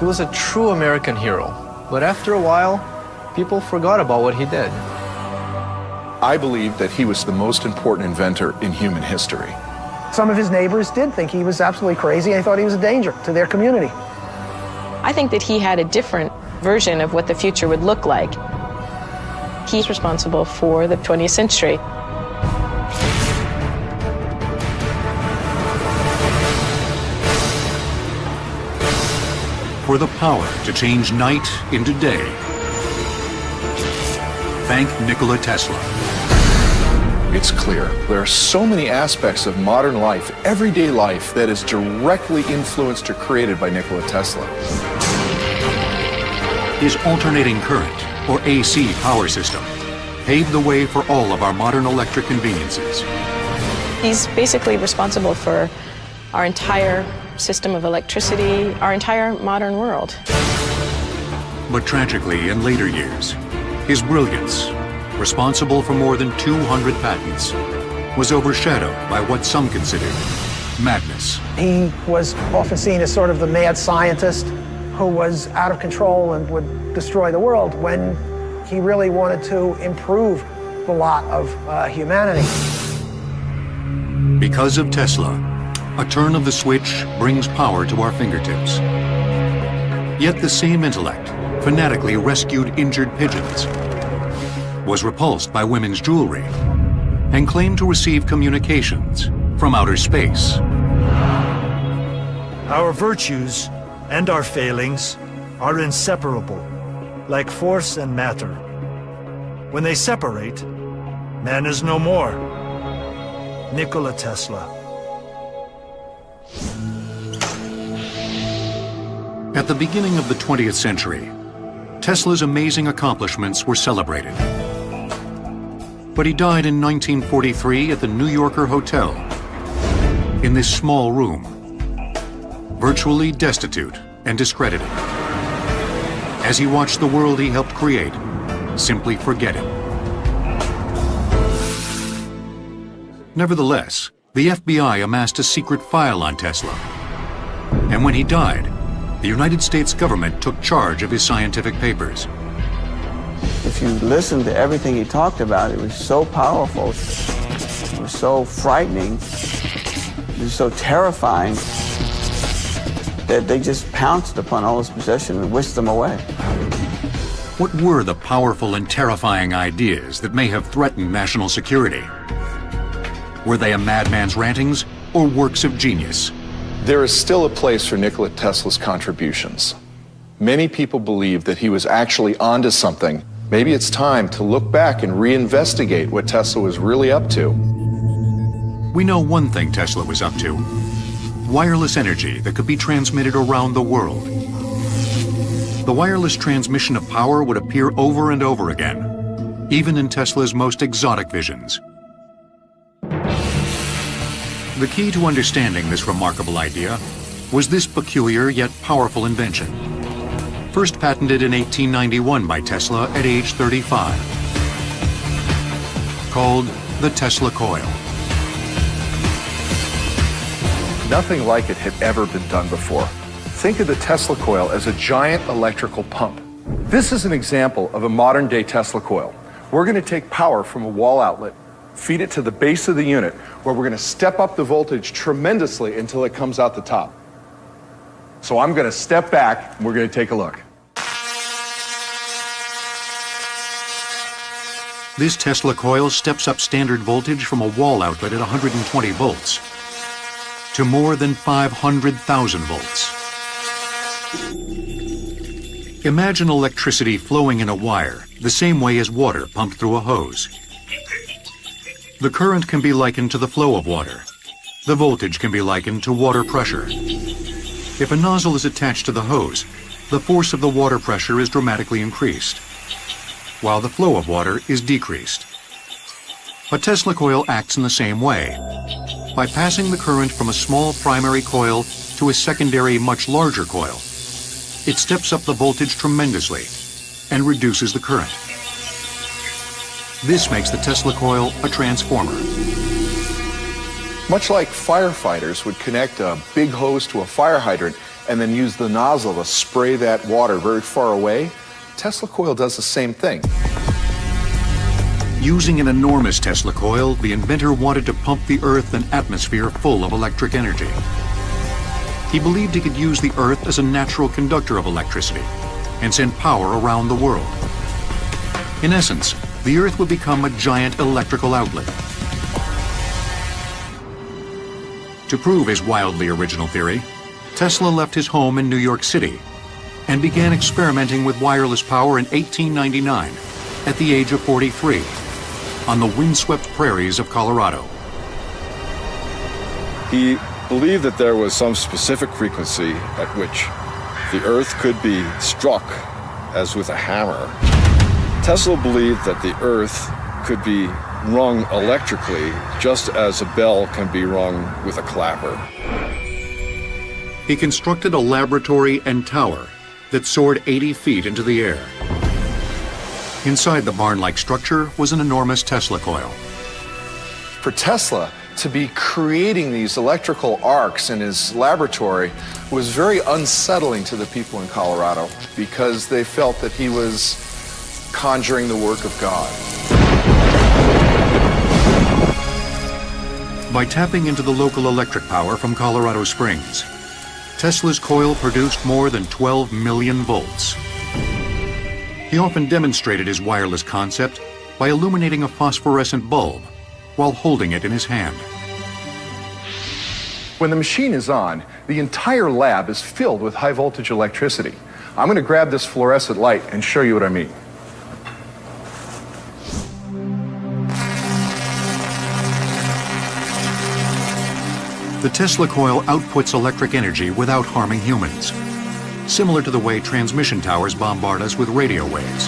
He was a true American hero, but after a while, people forgot about what he did. I believe that he was the most important inventor in human history. Some of his neighbors did think he was absolutely crazy. They thought he was a danger to their community. I think that he had a different version of what the future would look like. He's responsible for the 20th century. For the power to change night into day. Thank Nikola Tesla. It's clear there are so many aspects of modern life, everyday life, that is directly influenced or created by Nikola Tesla. His alternating current, or AC power system, paved the way for all of our modern electric conveniences. He's basically responsible for our entire system of electricity, our entire modern world. But tragically, in later years, his brilliance, responsible for more than 200 patents, was overshadowed by what some considered madness. He was often seen as sort of the mad scientist who was out of control and would destroy the world, when he really wanted to improve the lot of humanity. Because of Tesla, a turn of the switch brings power to our fingertips. Yet the same intellect fanatically rescued injured pigeons, was repulsed by women's jewelry, and claimed to receive communications from outer space. Our virtues and our failings are inseparable, like force and matter. When they separate, man is no more. Nikola Tesla. At the beginning of the 20th century, Tesla's amazing accomplishments were celebrated. But he died in 1943 at the New Yorker Hotel, in this small room, virtually destitute and discredited. As he watched the world he helped create simply forget him. Nevertheless, the FBI amassed a secret file on Tesla. And when he died, the United States government took charge of his scientific papers. If you listen to everything he talked about, it was so powerful, it was so frightening, it was so terrifying, that they just pounced upon all his possessions and whisked them away. What were the powerful and terrifying ideas that may have threatened national security? Were they a madman's rantings or works of genius? There is still a place for Nikola Tesla's contributions. Many people believe that he was actually onto something. Maybe it's time to look back and reinvestigate what Tesla was really up to. We know one thing Tesla was up to: wireless energy that could be transmitted around the world. The wireless transmission of power would appear over and over again, even in Tesla's most exotic visions. The key to understanding this remarkable idea was this peculiar yet powerful invention, first patented in 1891 by Tesla at age 35, called the Tesla coil. Nothing like it had ever been done before. Think of the Tesla coil as a giant electrical pump. This is an example of a modern-day Tesla coil. We're going to take power from a wall outlet, feed it to the base of the unit, where we're going to step up the voltage tremendously until it comes out the top. So I'm going to step back, and we're going to take a look. This Tesla coil steps up standard voltage from a wall outlet at 120 volts to more than 500,000 volts. Imagine electricity flowing in a wire the same way as water pumped through a hose. The current can be likened to the flow of water. The voltage can be likened to water pressure. If a nozzle is attached to the hose, the force of the water pressure is dramatically increased, while the flow of water is decreased. A Tesla coil acts in the same way. By passing the current from a small primary coil to a secondary, much larger coil, it steps up the voltage tremendously and reduces the current. This makes the Tesla coil a transformer. Much like firefighters would connect a big hose to a fire hydrant and then use the nozzle to spray that water very far away, Tesla coil does the same thing. Using an enormous Tesla coil, the inventor wanted to pump the Earth and atmosphere full of electric energy. He believed he could use the Earth as a natural conductor of electricity and send power around the world. In essence, the Earth would become a giant electrical outlet. To prove his wildly original theory, Tesla left his home in New York City and began experimenting with wireless power in 1899 at the age of 43 on the windswept prairies of Colorado. He believed that there was some specific frequency at which the Earth could be struck as with a hammer. Tesla believed that the Earth could be rung electrically just as a bell can be rung with a clapper. He constructed a laboratory and tower that soared 80 feet into the air. Inside the barn-like structure was an enormous Tesla coil. For Tesla to be creating these electrical arcs in his laboratory was very unsettling to the people in Colorado because they felt that he was conjuring the work of God. By tapping into the local electric power from Colorado Springs, Tesla's coil produced more than 12 million volts. He often demonstrated his wireless concept by illuminating a phosphorescent bulb while holding it in his hand. When the machine is on, the entire lab is filled with high voltage electricity. I'm going to grab this fluorescent light and show you what I mean. The Tesla coil outputs electric energy without harming humans, similar to the way transmission towers bombard us with radio waves.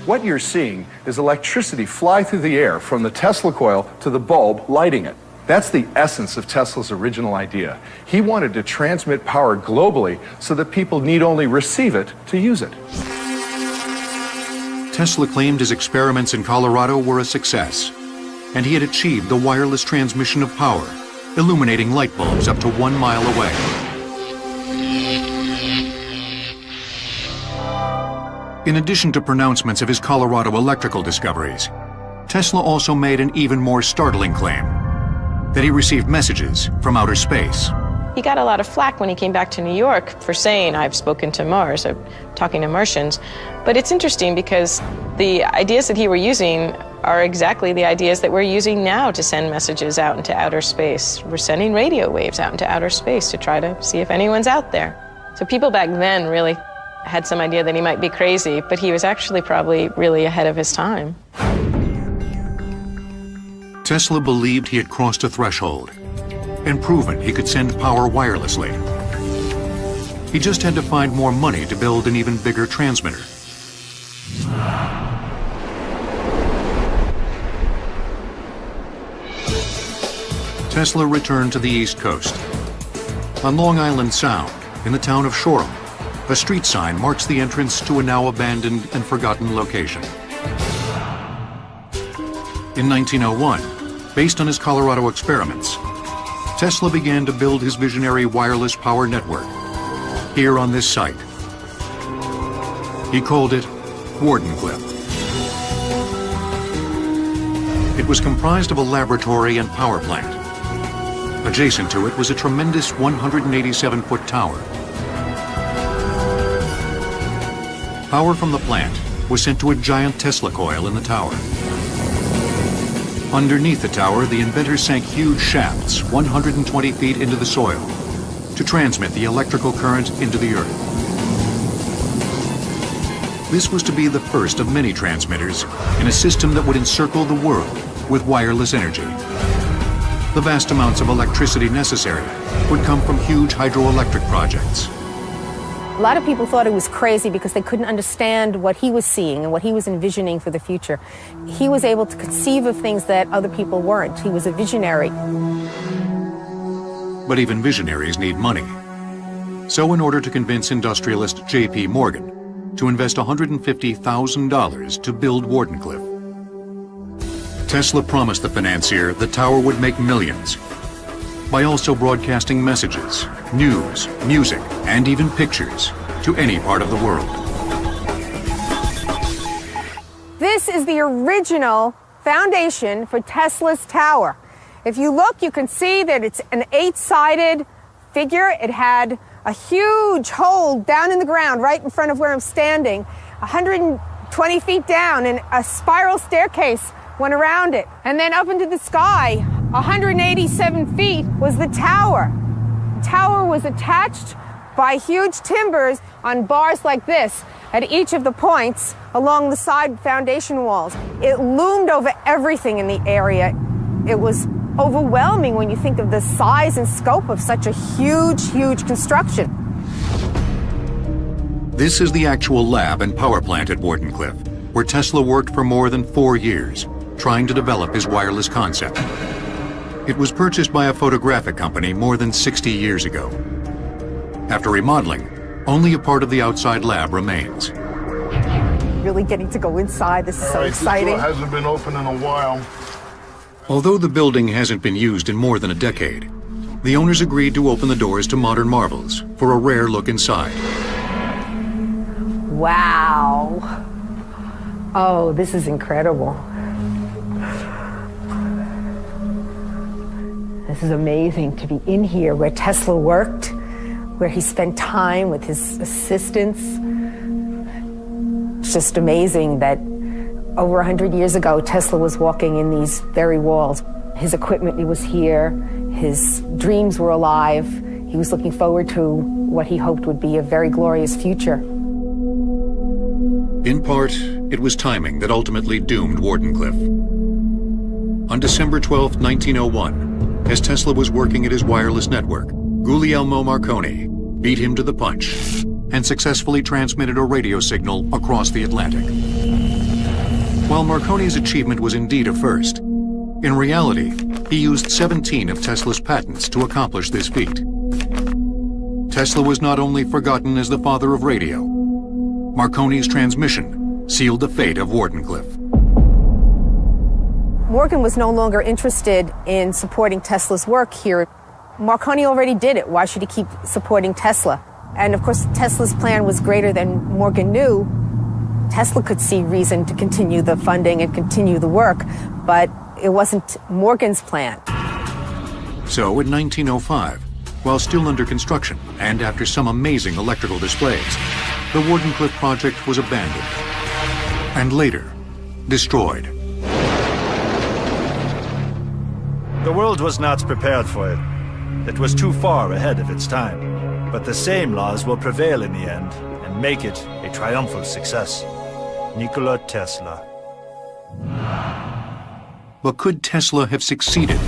What you're seeing is electricity fly through the air from the Tesla coil to the bulb lighting it. That's the essence of Tesla's original idea. He wanted to transmit power globally so that people need only receive it to use it. Tesla claimed his experiments in Colorado were a success, and he had achieved the wireless transmission of power, illuminating light bulbs up to 1 mile away. In addition to pronouncements of his Colorado electrical discoveries, Tesla also made an even more startling claim, that he received messages from outer space. He got a lot of flack when he came back to New York for saying, I've spoken to Mars, or talking to Martians. But it's interesting because the ideas that he were using are exactly the ideas that we're using now to send messages out into outer space. We're sending radio waves out into outer space to try to see if anyone's out there. So people back then really had some idea that he might be crazy, but he was actually probably really ahead of his time. Tesla believed he had crossed a threshold and proven he could send power wirelessly. He just had to find more money to build an even bigger transmitter. Tesla returned to the East Coast. On Long Island Sound, in the town of Shoreham, a street sign marks the entrance to a now abandoned and forgotten location. In 1901, based on his Colorado experiments, Tesla began to build his visionary wireless power network here on this site. He called it Wardenclyffe. It was comprised of a laboratory and power plant. Adjacent to it was a tremendous 187-foot tower. Power from the plant was sent to a giant Tesla coil in the tower. Underneath the tower, the inventor sank huge shafts 120 feet into the soil to transmit the electrical current into the earth. This was to be the first of many transmitters in a system that would encircle the world with wireless energy. The vast amounts of electricity necessary would come from huge hydroelectric projects. A lot of people thought it was crazy because they couldn't understand what he was seeing and what he was envisioning for the future. He was able to conceive of things that other people weren't. He was a visionary. But even visionaries need money. So in order to convince industrialist J.P. Morgan to invest $150,000 to build Wardenclyffe, Tesla promised the financier the tower would make millions by also broadcasting messages, news, music, and even pictures to any part of the world. This is the original foundation for Tesla's tower. If you look, you can see that it's an 8-sided figure. It had a huge hole down in the ground right in front of where I'm standing, 120 feet down, and a spiral staircase went around it. And then up into the sky, 187 feet, was the tower. The tower was attached by huge timbers on bars like this at each of the points along the side foundation walls. It loomed over everything in the area. It was overwhelming when you think of the size and scope of such a huge, huge construction. This is the actual lab and power plant at Wardenclyffe, where Tesla worked for more than 4 years, trying to develop his wireless concept. It was purchased by a photographic company more than 60 years ago. After remodeling, only a part of the outside lab remains. Really getting to go inside, this is so exciting. This door hasn't been open in a while. Although the building hasn't been used in more than a decade, the owners agreed to open the doors to modern marvels for a rare look inside. Wow. Oh, this is incredible. This is amazing to be in here where Tesla worked, where he spent time with his assistants. It's just amazing that over 100 years ago, Tesla was walking in these very walls. His equipment was here, his dreams were alive. He was looking forward to what he hoped would be a very glorious future. In part, it was timing that ultimately doomed Wardenclyffe. On December 12, 1901, as Tesla was working at his wireless network, Guglielmo Marconi beat him to the punch and successfully transmitted a radio signal across the Atlantic. While Marconi's achievement was indeed a first, in reality, he used 17 of Tesla's patents to accomplish this feat. Tesla was not only forgotten as the father of radio, Marconi's transmission sealed the fate of Wardenclyffe. Morgan was no longer interested in supporting Tesla's work here. Marconi already did it. Why should he keep supporting Tesla? And of course, Tesla's plan was greater than Morgan knew. Tesla could see reason to continue the funding and continue the work, but it wasn't Morgan's plan. So in 1905, while still under construction and after some amazing electrical displays, the Wardenclyffe project was abandoned and later destroyed. The world was not prepared for it. It was too far ahead of its time. But the same laws will prevail in the end and make it a triumphal success. Nikola Tesla. But could Tesla have succeeded?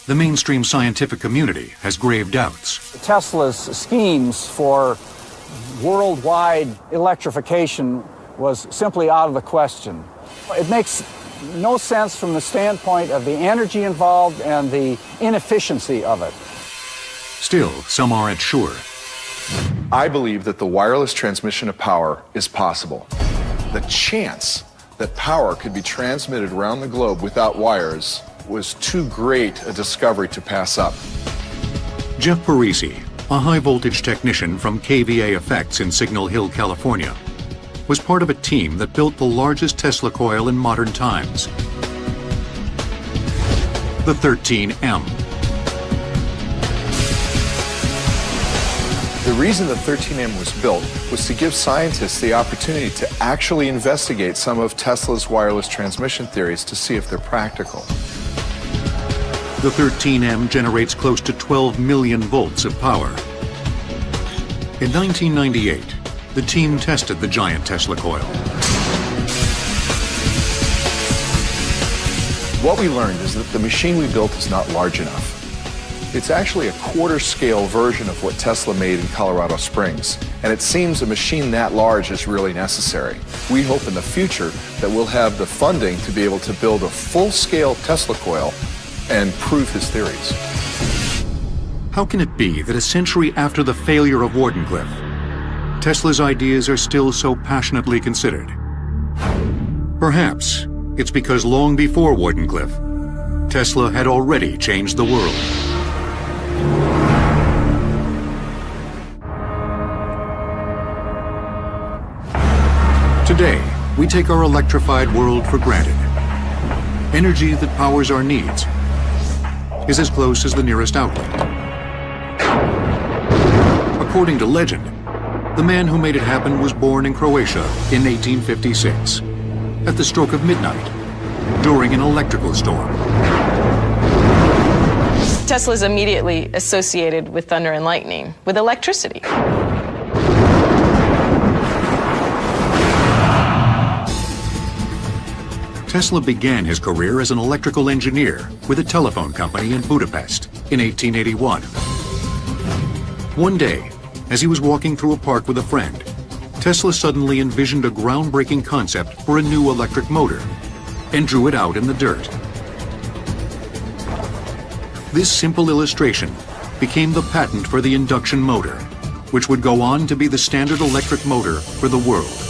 The mainstream scientific community has grave doubts. Tesla's schemes for worldwide electrification was simply out of the question. It makes no sense from the standpoint of the energy involved and the inefficiency of it. Still, some aren't sure. I believe that the wireless transmission of power is possible. The chance that power could be transmitted around the globe without wires was too great a discovery to pass up. Jeff Parisi, a high-voltage technician from KVA Effects in Signal Hill, California, was part of a team that built the largest Tesla coil in modern times, the 13M. The reason the 13M was built was to give scientists the opportunity to actually investigate some of Tesla's wireless transmission theories to see if they're practical. The 13M generates close to 12 million volts of power. In 1998, the team tested the giant Tesla coil. What we learned is that the machine we built is not large enough. It's actually a quarter-scale version of what Tesla made in Colorado Springs, and it seems a machine that large is really necessary. We hope in the future that we'll have the funding to be able to build a full-scale Tesla coil and prove his theories. How can it be that a century after the failure of Wardenclyffe, Tesla's ideas are still so passionately considered? Perhaps it's because long before Wardenclyffe, Tesla had already changed the world. Today, we take our electrified world for granted. Energy that powers our needs is as close as the nearest outlet. According to legend, the man who made it happen was born in Croatia in 1856, at the stroke of midnight, during an electrical storm. Tesla is immediately associated with thunder and lightning, with electricity. Tesla began his career as an electrical engineer with a telephone company in Budapest in 1881. One day, as he was walking through a park with a friend, Tesla suddenly envisioned a groundbreaking concept for a new electric motor and drew it out in the dirt. This simple illustration became the patent for the induction motor, which would go on to be the standard electric motor for the world.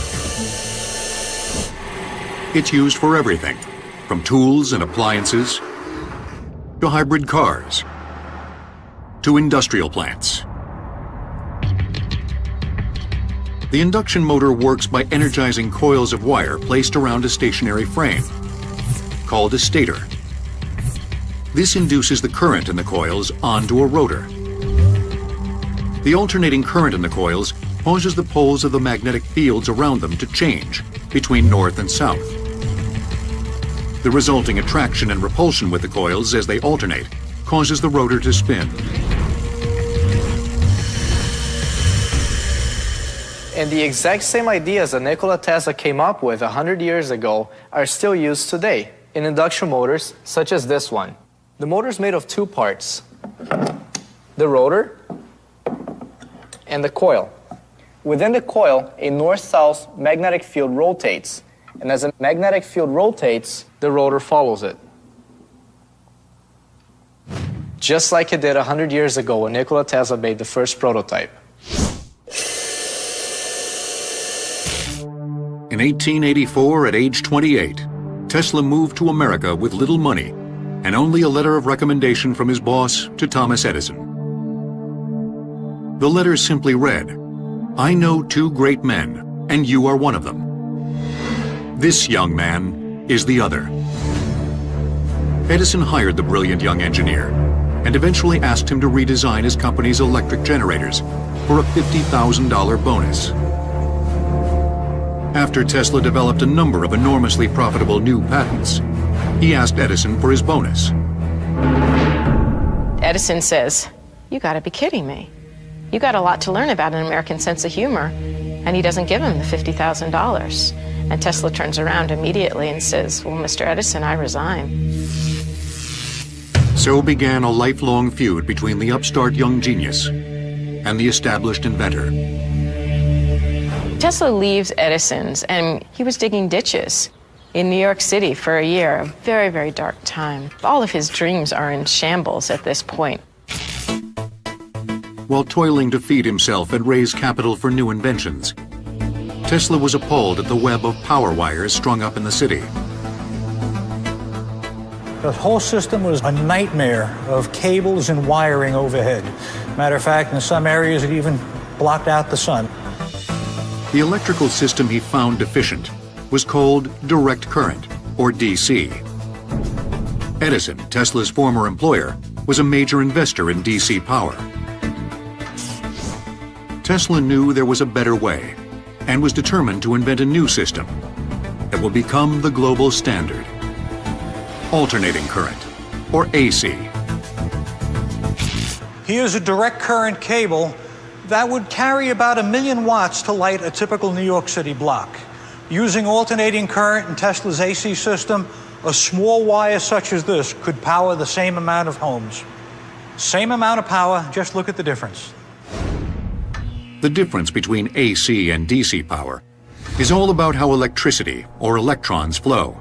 It's used for everything, from tools and appliances, to hybrid cars, to industrial plants. The induction motor works by energizing coils of wire placed around a stationary frame, called a stator. This induces the current in the coils onto a rotor. The alternating current in the coils causes the poles of the magnetic fields around them to change between north and south. The resulting attraction and repulsion with the coils as they alternate causes the rotor to spin. And the exact same ideas that Nikola Tesla came up with 100 years ago are still used today in induction motors such as this one. The motor is made of two parts, the rotor and the coil. Within the coil, a north-south magnetic field rotates, and as the magnetic field rotates, the rotor follows it. Just like it did 100 years ago when Nikola Tesla made the first prototype. In 1884, at age 28, Tesla moved to America with little money and only a letter of recommendation from his boss to Thomas Edison. The letter simply read, "I know two great men, and you are one of them. This young man is the other." Edison hired the brilliant young engineer and eventually asked him to redesign his company's electric generators for a $50,000 bonus. After Tesla developed a number of enormously profitable new patents, he asked Edison for his bonus. Edison says, "You gotta be kidding me. You got a lot to learn about an American sense of humor." And he doesn't give him the $50,000. And Tesla turns around immediately and says, "Well, Mr. Edison, I resign." So began a lifelong feud between the upstart young genius and the established inventor. Tesla leaves Edison's, and he was digging ditches in New York City for a year, a very, very dark time. All of his dreams are in shambles at this point. While toiling to feed himself and raise capital for new inventions, Tesla was appalled at the web of power wires strung up in the city. The whole system was a nightmare of cables and wiring overhead. Matter of fact, in some areas it even blocked out the sun. The electrical system he found deficient was called direct current, or DC. Edison, Tesla's former employer, was a major investor in DC power. Tesla knew there was a better way and was determined to invent a new system that will become the global standard. Alternating current, or AC. Here's a direct current cable that would carry about 1 million watts to light a typical New York City block. Using alternating current in Tesla's AC system, a small wire such as this could power the same amount of homes. Same amount of power, just look at the difference. The difference between AC and DC power is all about how electricity, or electrons, flow.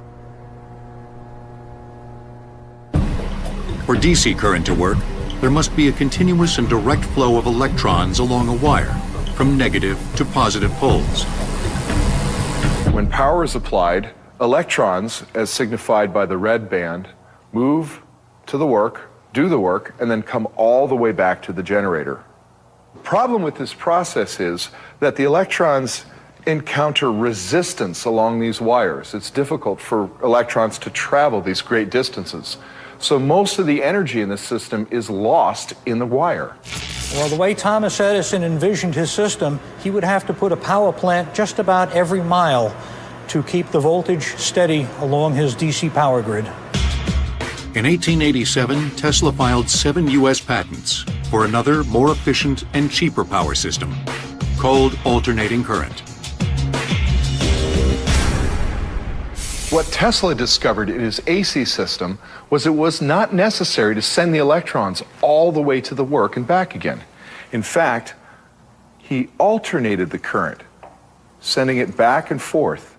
For DC current to work, there must be a continuous and direct flow of electrons along a wire, from negative to positive poles. When power is applied, electrons, as signified by the red band, move to the work, do the work, and then come all the way back to the generator. The problem with this process is that the electrons encounter resistance along these wires. It's difficult for electrons to travel these great distances. So most of the energy in the system is lost in the wire. Well, the way Thomas Edison envisioned his system, he would have to put a power plant just about every mile to keep the voltage steady along his DC power grid. In 1887, Tesla filed 7 U.S. patents for another, more efficient and cheaper power system called alternating current. What Tesla discovered in his AC system was it was not necessary to send the electrons all the way to the work and back again. In fact, he alternated the current, sending it back and forth.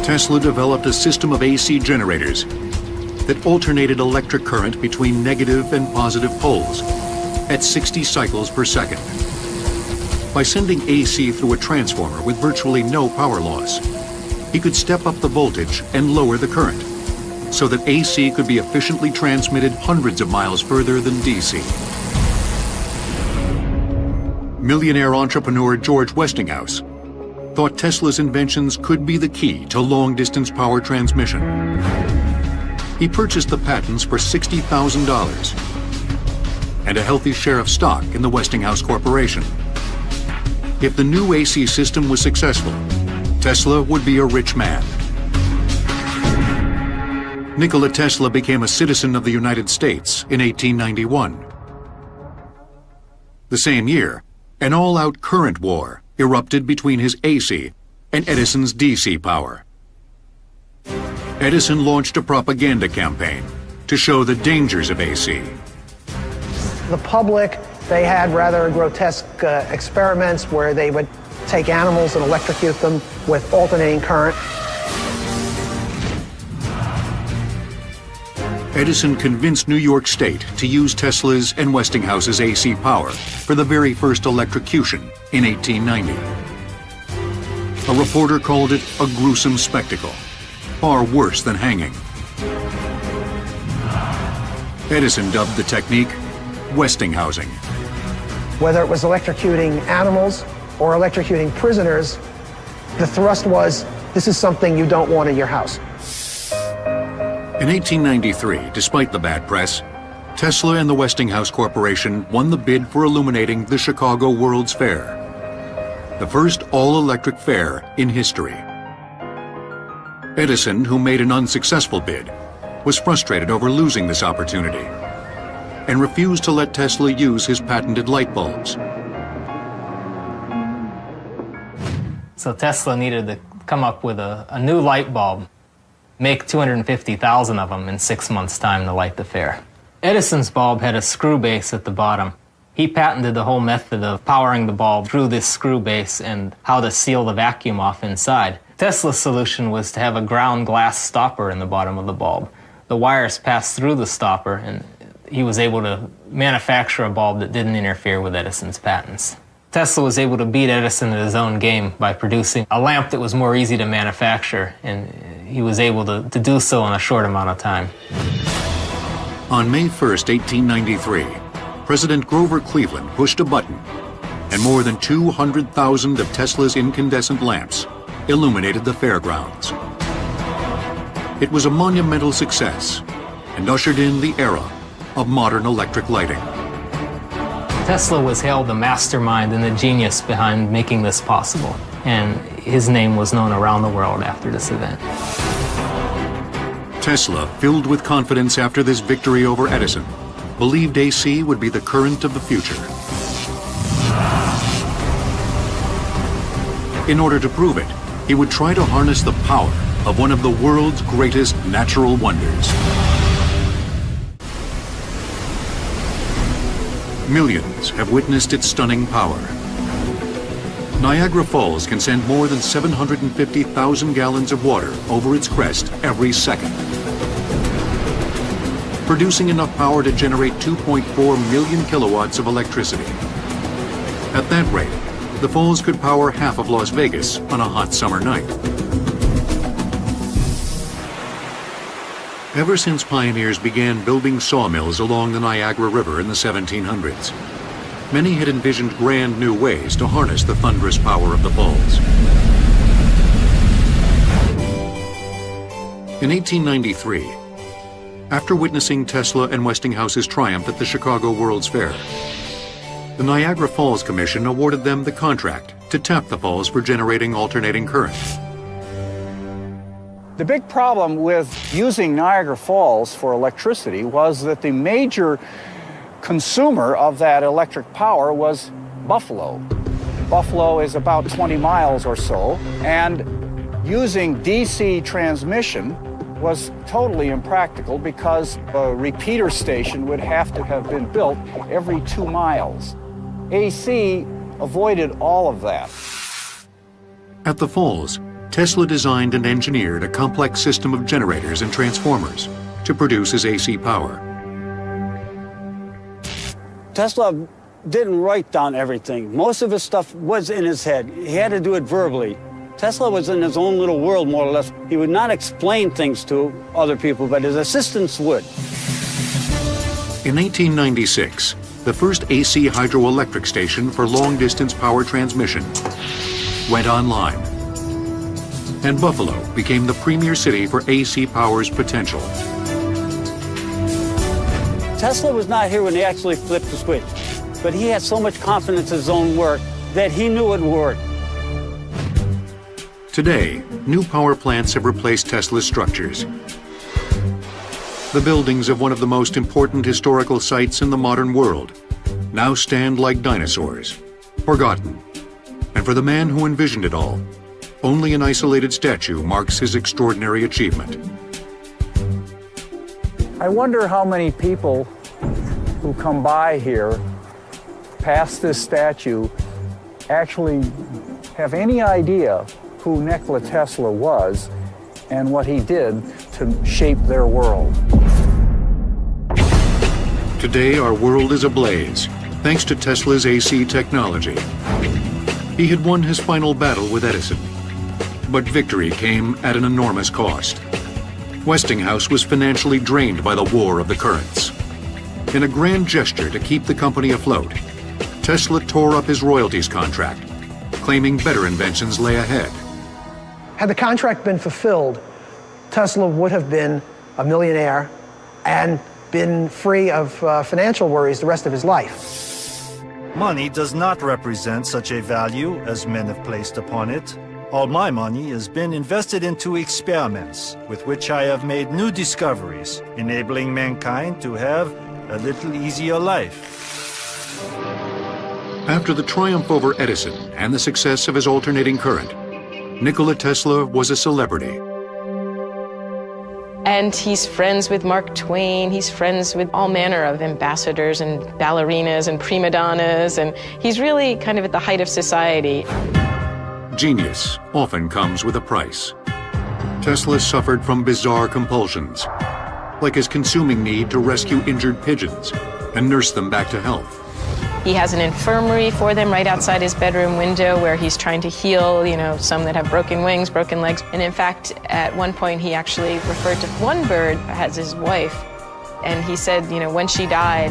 Tesla developed a system of AC generators that alternated electric current between negative and positive poles at 60 cycles per second. By sending AC through a transformer with virtually no power loss, he could step up the voltage and lower the current so that AC could be efficiently transmitted hundreds of miles further than DC. Millionaire entrepreneur George Westinghouse thought Tesla's inventions could be the key to long-distance power transmission. He purchased the patents for $60,000 and a healthy share of stock in the Westinghouse Corporation. If the new AC system was successful, Tesla would be a rich man. Nikola Tesla became a citizen of the United States in 1891. The same year, an all-out current war erupted between his AC and Edison's DC power. Edison launched a propaganda campaign to show the dangers of AC. The public, they had rather grotesque experiments where they would take animals and electrocute them with alternating current. Edison convinced New York State to use Tesla's and Westinghouse's AC power for the very first electrocution in 1890. A reporter called it a gruesome spectacle, far worse than hanging. Edison dubbed the technique Westinghousing. Whether it was electrocuting animals or electrocuting prisoners, the thrust was, this is something you don't want in your house. In 1893, despite the bad press, Tesla and the Westinghouse Corporation won the bid for illuminating the Chicago World's Fair, the first all-electric fair in history. Edison, who made an unsuccessful bid, was frustrated over losing this opportunity and refused to let Tesla use his patented light bulbs. So Tesla needed to come up with a new light bulb, make 250,000 of them in 6 months' time to light the fair. Edison's bulb had a screw base at the bottom. He patented the whole method of powering the bulb through this screw base and how to seal the vacuum off inside. Tesla's solution was to have a ground glass stopper in the bottom of the bulb. The wires passed through the stopper, and he was able to manufacture a bulb that didn't interfere with Edison's patents. Tesla was able to beat Edison at his own game by producing a lamp that was more easy to manufacture, and he was able to do so in a short amount of time. On May 1st, 1893, President Grover Cleveland pushed a button, and more than 200,000 of Tesla's incandescent lamps illuminated the fairgrounds. It was a monumental success and ushered in the era of modern electric lighting. Tesla was hailed the mastermind and the genius behind making this possible, and his name was known around the world after this event. Tesla, filled with confidence after this victory over Edison, believed AC would be the current of the future. In order to prove it, he would try to harness the power of one of the world's greatest natural wonders. Millions have witnessed its stunning power. Niagara Falls can send more than 750,000 gallons of water over its crest every second, producing enough power to generate 2.4 million kilowatts of electricity. At that rate, the falls could power half of Las Vegas on a hot summer night. Ever since pioneers began building sawmills along the Niagara River in the 1700s, Many had envisioned grand new ways to harness the thunderous power of the falls. In 1893, after witnessing Tesla and Westinghouse's triumph at the Chicago World's Fair, the Niagara Falls Commission awarded them the contract to tap the falls for generating alternating current. The big problem with using Niagara Falls for electricity was that the major consumer of that electric power was Buffalo. Buffalo is about 20 miles or so, and using DC transmission was totally impractical because a repeater station would have to have been built every 2 miles. AC avoided all of that. At the falls, Tesla designed and engineered a complex system of generators and transformers to produce his AC power. Tesla didn't write down everything. Most of his stuff was in his head. He had to do it verbally. Tesla was in his own little world, more or less. He would not explain things to other people, but his assistants would. In 1896, the first AC hydroelectric station for long-distance power transmission went online, and Buffalo became the premier city for AC power's potential. Tesla was not here when he actually flipped the switch, but he had so much confidence in his own work that he knew it worked. Today, new power plants have replaced Tesla's structures. The buildings of one of the most important historical sites in the modern world now stand like dinosaurs, forgotten. And for the man who envisioned it all, only an isolated statue marks his extraordinary achievement. I wonder how many people who come by here, past this statue, actually have any idea who Nikola Tesla was and what he did to shape their world. Today, our world is ablaze, thanks to Tesla's AC technology. He had won his final battle with Edison, but victory came at an enormous cost. Westinghouse was financially drained by the war of the currents. In a grand gesture to keep the company afloat, Tesla tore up his royalties contract, claiming better inventions lay ahead. Had the contract been fulfilled, Tesla would have been a millionaire and been free of financial worries the rest of his life. Money does not represent such a value as men have placed upon it. All my money has been invested into experiments with which I have made new discoveries, enabling mankind to have a little easier life. After the triumph over Edison and the success of his alternating current, Nikola Tesla was a celebrity. And he's friends with Mark Twain, he's friends with all manner of ambassadors and ballerinas and prima donnas, and he's really kind of at the height of society. Genius often comes with a price. Tesla suffered from bizarre compulsions, like his consuming need to rescue injured pigeons and nurse them back to health. He has an infirmary for them right outside his bedroom window where he's trying to heal, some that have broken wings, broken legs. And in fact, at one point, he actually referred to one bird as his wife. And he said, when she died,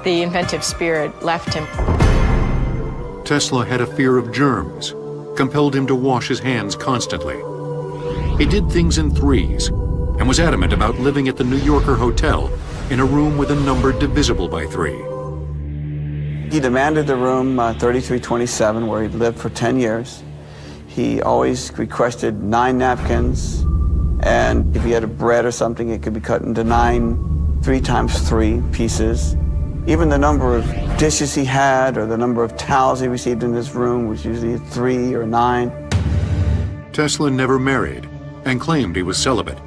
the inventive spirit left him. Tesla had a fear of germs, compelled him to wash his hands constantly. He did things in threes and was adamant about living at the New Yorker Hotel in a room with a number divisible by 3. He demanded the room 3327, where he'd lived for 10 years. He always requested 9 napkins, and if he had a bread or something, it could be cut into 9 3x3 pieces. Even the number of dishes he had, or the number of towels he received in his room, was usually 3 or 9. Tesla never married and claimed he was celibate.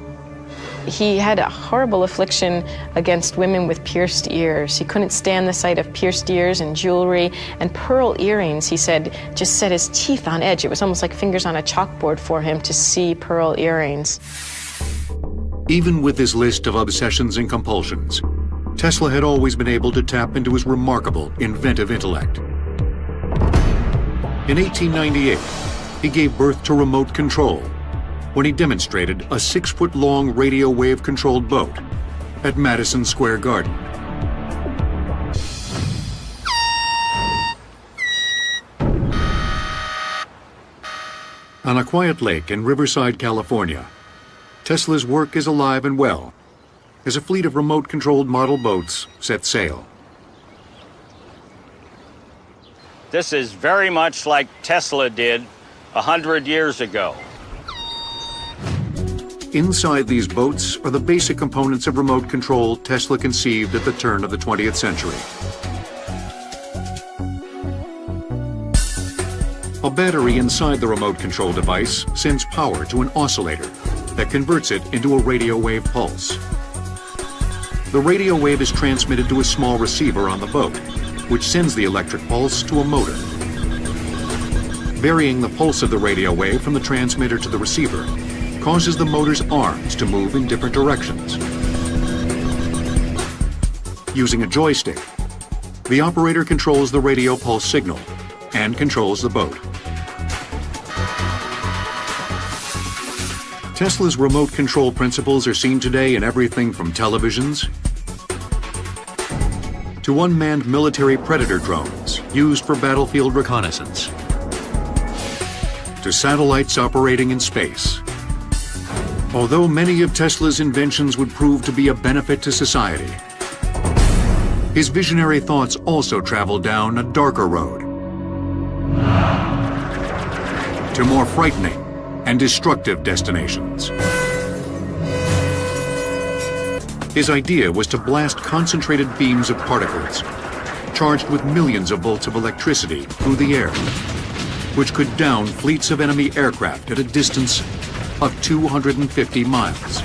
He had a horrible affliction against women with pierced ears. He couldn't stand the sight of pierced ears and jewelry, and pearl earrings, he said, just set his teeth on edge. It was almost like fingers on a chalkboard for him to see pearl earrings. Even with his list of obsessions and compulsions, Tesla had always been able to tap into his remarkable inventive intellect. In 1898, he gave birth to remote control when he demonstrated a 6-foot-long radio wave-controlled boat at Madison Square Garden. On a quiet lake in Riverside, California, Tesla's work is alive and well as a fleet of remote-controlled model boats set sail. This is very much like Tesla did 100 years ago. Inside these boats are the basic components of remote control Tesla conceived at the turn of the 20th century. A battery inside the remote control device sends power to an oscillator that converts it into a radio wave pulse. The radio wave is transmitted to a small receiver on the boat, which sends the electric pulse to a motor. Varying the pulse of the radio wave from the transmitter to the receiver causes the motor's arms to move in different directions. Using a joystick, the operator controls the radio pulse signal and controls the boat. Tesla's remote control principles are seen today in everything from televisions to unmanned military Predator drones used for battlefield reconnaissance, to satellites operating in space. Although many of Tesla's inventions would prove to be a benefit to society, his visionary thoughts also traveled down a darker road to more frightening and destructive destinations. His idea was to blast concentrated beams of particles charged with millions of volts of electricity through the air, which could down fleets of enemy aircraft at a distance of 250 miles.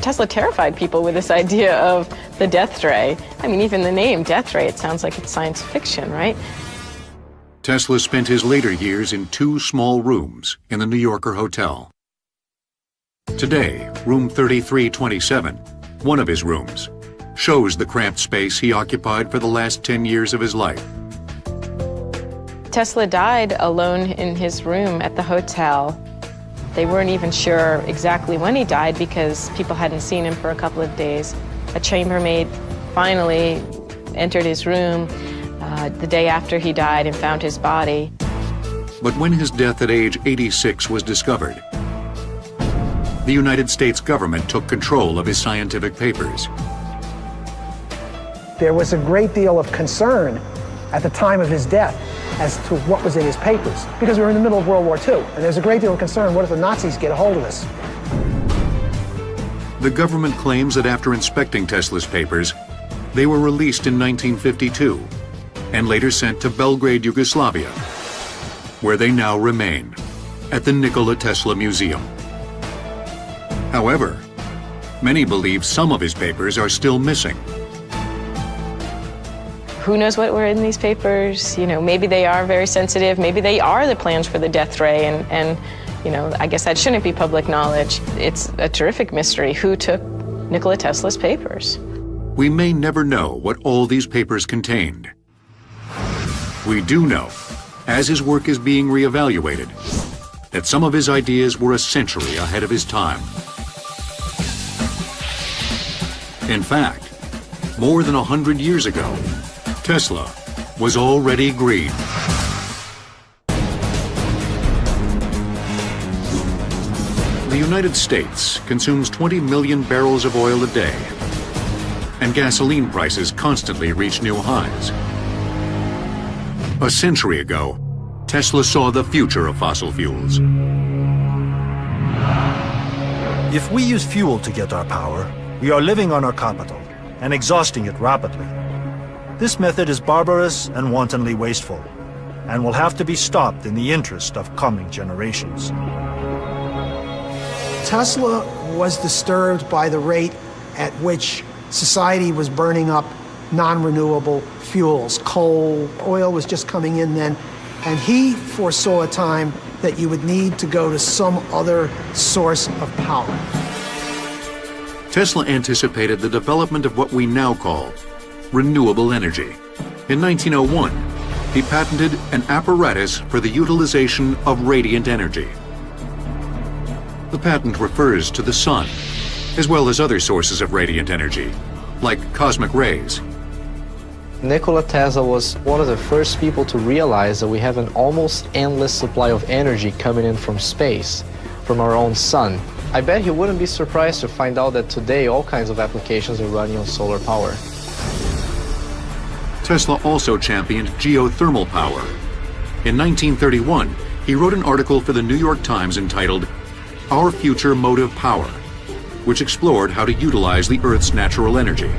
Tesla terrified people with this idea of the death ray. I mean, even the name death ray, it sounds like it's science fiction, right? Tesla spent his later years in 2 small rooms in the New Yorker hotel. Today, room 3327, one of his rooms, shows the cramped space he occupied for the last 10 years of his life. Tesla died alone in his room at the hotel. They weren't even sure exactly when he died because people hadn't seen him for a couple of days. A chambermaid finally entered his room the day after he died and found his body. But when his death at age 86 was discovered, the United States government took control of his scientific papers. There was a great deal of concern at the time of his death as to what was in his papers, because we were in the middle of World War II, and there's a great deal of concern, what if the Nazis get a hold of this? The government claims that after inspecting Tesla's papers, they were released in 1952 and later sent to Belgrade, Yugoslavia, where they now remain at the Nikola Tesla Museum. However, many believe some of his papers are still missing. Who knows what were in these papers? You know, maybe they are very sensitive. Maybe they are the plans for the death ray, and you know, I guess that shouldn't be public knowledge. It's a terrific mystery. Who took Nikola Tesla's papers? We may never know what all these papers contained. We do know, as his work is being reevaluated, that some of his ideas were a century ahead of his time. In fact, more than 100 years ago, Tesla was already green. The United States consumes 20 million barrels of oil a day, and gasoline prices constantly reach new highs. A century ago, Tesla saw the future of fossil fuels. If we use fuel to get our power, we are living on our capital and exhausting it rapidly. This method is barbarous and wantonly wasteful, and will have to be stopped in the interest of coming generations. Tesla was disturbed by the rate at which society was burning up non-renewable fuels. Coal, oil was just coming in then, and he foresaw a time that you would need to go to some other source of power. Tesla anticipated the development of what we now call renewable energy. In 1901, he patented an apparatus for the utilization of radiant energy. The patent refers to the sun, as well as other sources of radiant energy, like cosmic rays. Nikola Tesla was one of the first people to realize that we have an almost endless supply of energy coming in from space, from our own sun. I bet he wouldn't be surprised to find out that today all kinds of applications are running on solar power. Tesla also championed geothermal power. In 1931, he wrote an article for the New York Times entitled Our Future Motive Power, which explored how to utilize the Earth's natural energy.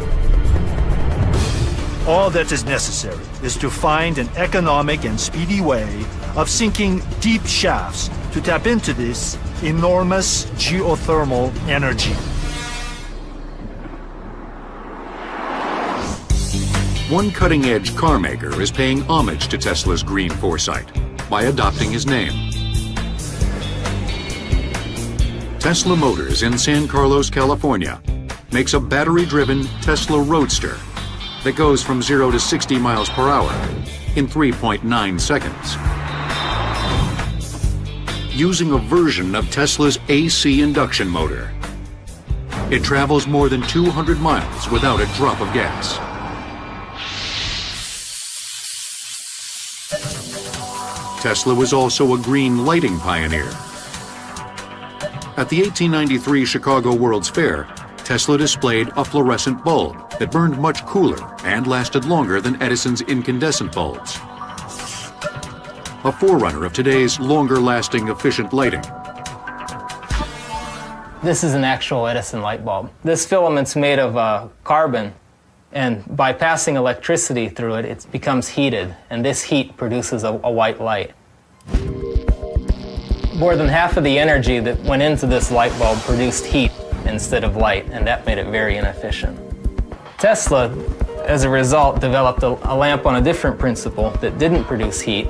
All that is necessary is to find an economic and speedy way of sinking deep shafts to tap into this enormous geothermal energy. One cutting-edge car maker is paying homage to Tesla's green foresight by adopting his name. Tesla Motors in San Carlos, California, makes a battery-driven Tesla Roadster that goes from 0 to 60 miles per hour in 3.9 seconds. Using a version of Tesla's AC induction motor, it travels more than 200 miles without a drop of gas. Tesla was also a green lighting pioneer. At the 1893 Chicago World's Fair, Tesla displayed a fluorescent bulb that burned much cooler and lasted longer than Edison's incandescent bulbs, a forerunner of today's longer-lasting, efficient lighting. This is an actual Edison light bulb. This filament's made of carbon, and by passing electricity through it, it becomes heated, and this heat produces a white light. More than half of the energy that went into this light bulb produced heat instead of light, and that made it very inefficient. Tesla, as a result, developed a lamp on a different principle that didn't produce heat.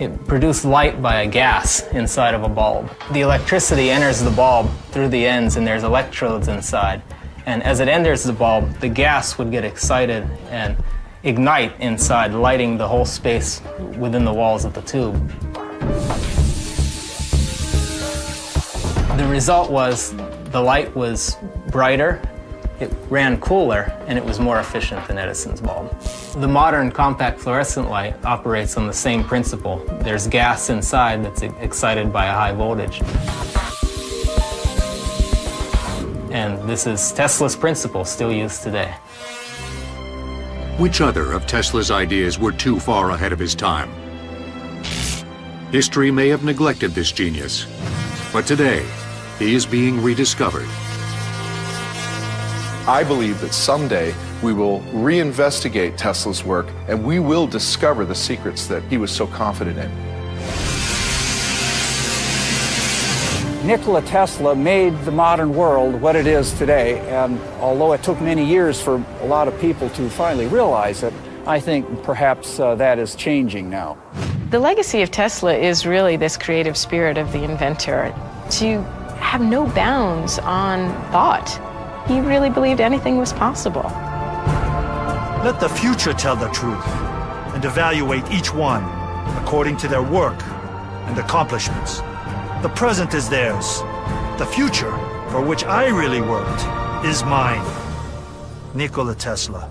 It produced light by a gas inside of a bulb. The electricity enters the bulb through the ends, and there's electrodes inside. And as it enters the bulb, the gas would get excited and ignite inside, lighting the whole space within the walls of the tube. The result was the light was brighter, it ran cooler, and it was more efficient than Edison's bulb. The modern compact fluorescent light operates on the same principle. There's gas inside that's excited by a high voltage. And this is Tesla's principle, still used today. Which other of Tesla's ideas were too far ahead of his time? History may have neglected this genius, but today, he is being rediscovered. I believe that someday we will reinvestigate Tesla's work and we will discover the secrets that he was so confident in. Nikola Tesla made the modern world what it is today, and although it took many years for a lot of people to finally realize it, I think perhaps that is changing now. The legacy of Tesla is really this creative spirit of the inventor, to have no bounds on thought. He really believed anything was possible. Let the future tell the truth and evaluate each one according to their work and accomplishments. The present is theirs. The future, for which I really worked, is mine. Nikola Tesla.